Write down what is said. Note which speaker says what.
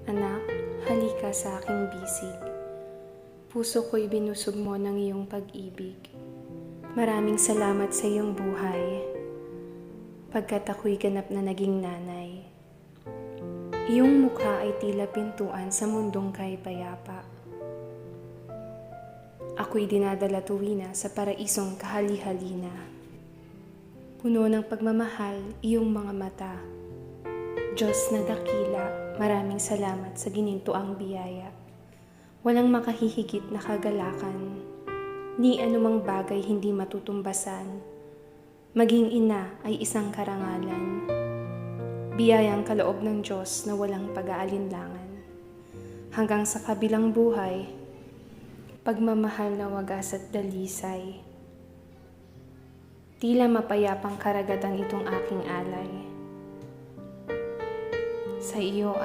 Speaker 1: Anak, halika sa aking bisig. Puso ko'y binusog mo ng iyong pag-ibig. Maraming salamat sa iyong buhay, pagkat ako'y ganap na naging nanay. Iyong mukha ay tila pintuan sa mundong kay payapa. Ako'y dinadala tuwina sa paraisong kahali-halina. Puno ng pagmamahal iyong mga mata. Diyos na dakila, maraming salamat sa ginintuang biyaya. Walang makahihigit na kagalakan, ni anumang bagay hindi matutumbasan. Maging ina ay isang karangalan. Biyayang kaloob ng Diyos na walang pag-aalinlangan. Hanggang sa kabilang buhay, pagmamahal na wagas at dalisay. Tila mapayapang karagatan itong aking alay. Sa iyo,